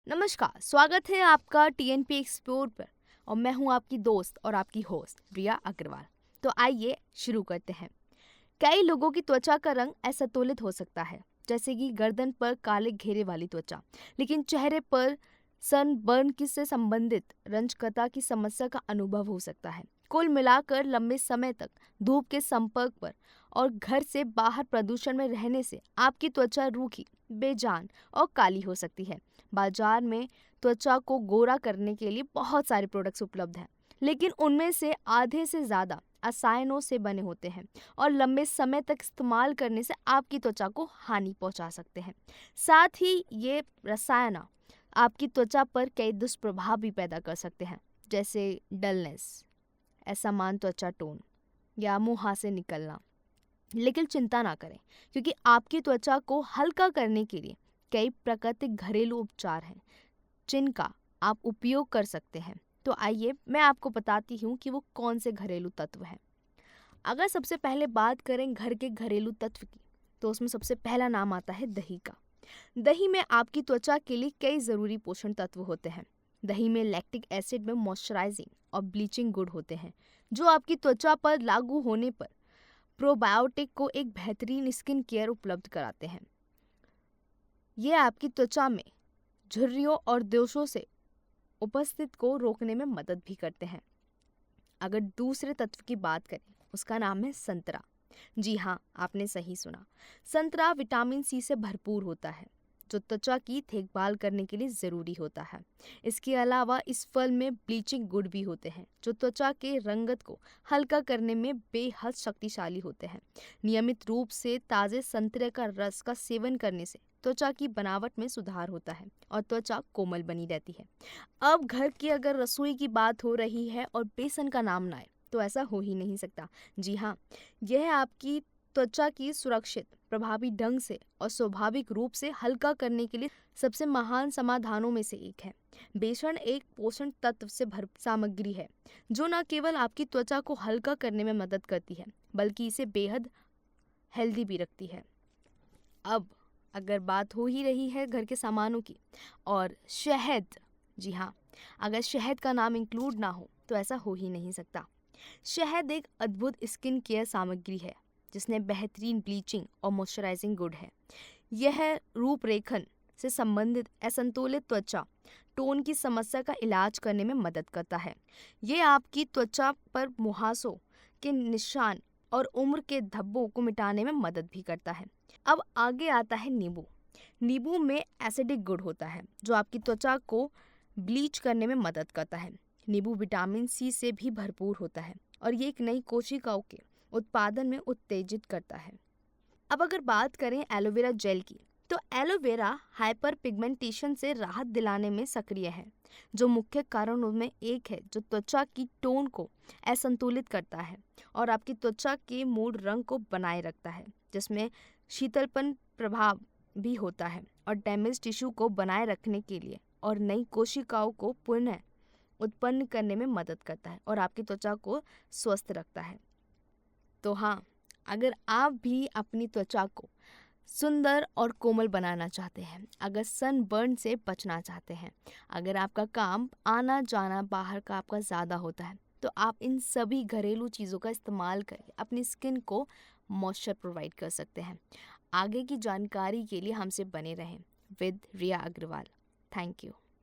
नमस्कार, स्वागत है आपका टीएनपी एक्सप्लोर पर। और मैं हूं आपकी दोस्त और आपकी होस्ट रिया अग्रवाल। तो आइए शुरू करते हैं। कई लोगों की त्वचा का रंग असंतुलित हो सकता है, जैसे कि गर्दन पर काले घेरे वाली त्वचा, लेकिन चेहरे पर सनबर्न की से संबंधित रंजकता की समस्या का अनुभव हो सकता है। कुल मिलाकर लंबे समय तक धूप के संपर्क पर और घर से बाहर प्रदूषण में रहने से आपकी त्वचा रूखी, बेजान और काली हो सकती है। बाजार में त्वचा को गोरा करने के लिए बहुत सारे प्रोडक्ट्स उपलब्ध हैं, लेकिन उनमें से आधे से ज़्यादा रसायनों से बने होते हैं और लंबे समय तक इस्तेमाल करने से आपकी त्वचा को हानि पहुंचा सकते हैं। साथ ही ये रसायन आपकी त्वचा पर कई दुष्प्रभाव भी पैदा कर सकते हैं, जैसे डलनेस, असमान त्वचा टोन या मुहासे निकलना। लेकिन चिंता ना करें, क्योंकि आपकी त्वचा को हल्का करने के लिए कई प्राकृतिक घरेलू उपचार हैं जिनका आप उपयोग कर सकते हैं। तो आइए मैं आपको बताती हूँ कि वो कौन से घरेलू तत्व हैं। अगर सबसे पहले बात करें घर के घरेलू तत्व की, तो उसमें सबसे पहला नाम आता है दही का। दही में आपकी त्वचा के लिए कई ज़रूरी पोषण तत्व होते हैं। दही में लैक्टिक एसिड में मॉइस्चराइजिंग और ब्लीचिंग गुण होते हैं, जो आपकी त्वचा पर लागू होने पर प्रोबायोटिक को एक बेहतरीन स्किन केयर उपलब्ध कराते हैं। ये आपकी त्वचा में झुर्रियों और दोषों से उपस्थित को रोकने में मदद भी करते हैं। अगर दूसरे तत्व की बात करें, उसका नाम है संतरा। जी हाँ, आपने सही सुना। संतरा विटामिन सी से भरपूर होता है, जो त्वचा की देखभाल करने के लिए ज़रूरी होता है। इसके अलावा इस फल में ब्लीचिंग गुण भी होते हैं, जो त्वचा के रंगत को हल्का करने में बेहद शक्तिशाली होते हैं। नियमित रूप से ताज़े संतरे का रस का सेवन करने से त्वचा की बनावट में सुधार होता है और त्वचा कोमल बनी रहती है। अब घर की अगर रसोई की बात हो रही है और बेसन का नाम ना आए, तो ऐसा हो ही नहीं सकता। जी हाँ, यह आपकी त्वचा की सुरक्षित, प्रभावी ढंग से और स्वाभाविक रूप से हल्का करने के लिए सबसे महान समाधानों में से एक है। बेसन एक पोषण तत्व से भरपूर सामग्री है, जो न केवल आपकी त्वचा को हल्का करने में मदद करती है, बल्कि इसे बेहद हेल्दी भी रखती है। अब अगर बात हो ही रही है घर के सामानों की और शहद, जी हाँ, अगर शहद का नाम इंक्लूड ना हो तो ऐसा हो ही नहीं सकता। शहद एक अद्भुत स्किन केयर सामग्री है, जिसने बेहतरीन ब्लीचिंग और मॉइस्चराइजिंग गुण है। यह रूपरेखन से संबंधित असंतुलित त्वचा टोन की समस्या का इलाज करने में मदद करता है। ये आपकी त्वचा पर मुहासों के निशान और उम्र के धब्बों को मिटाने में मदद भी करता है। अब आगे आता है नींबू। नींबू में एसिडिक गुण होता है, जो आपकी त्वचा को ब्लीच करने में मदद करता है। नींबू विटामिन सी से भी भरपूर होता है और ये एक नई कोशिकाओं के उत्पादन में उत्तेजित करता है। अब अगर बात करें एलोवेरा जेल की, तो एलोवेरा हाइपर पिगमेंटेशन से राहत दिलाने में सक्रिय है, जो मुख्य कारणों में एक है, जो त्वचा की टोन को असंतुलित करता है और आपकी त्वचा के मूड रंग को बनाए रखता है, जिसमें शीतलपन प्रभाव भी होता है और डैमेज टिश्यू को बनाए रखने के लिए और नई कोशिकाओं को पुनः उत्पन्न करने में मदद करता है और आपकी त्वचा को स्वस्थ रखता है। तो हाँ, अगर आप भी अपनी त्वचा को सुंदर और कोमल बनाना चाहते हैं, अगर सनबर्न से बचना चाहते हैं, अगर आपका काम आना जाना बाहर का आपका ज़्यादा होता है, तो आप इन सभी घरेलू चीज़ों का इस्तेमाल करके अपनी स्किन को मॉइस्चर प्रोवाइड कर सकते हैं। आगे की जानकारी के लिए हमसे बने रहें with Riya Agrawal. Thank you.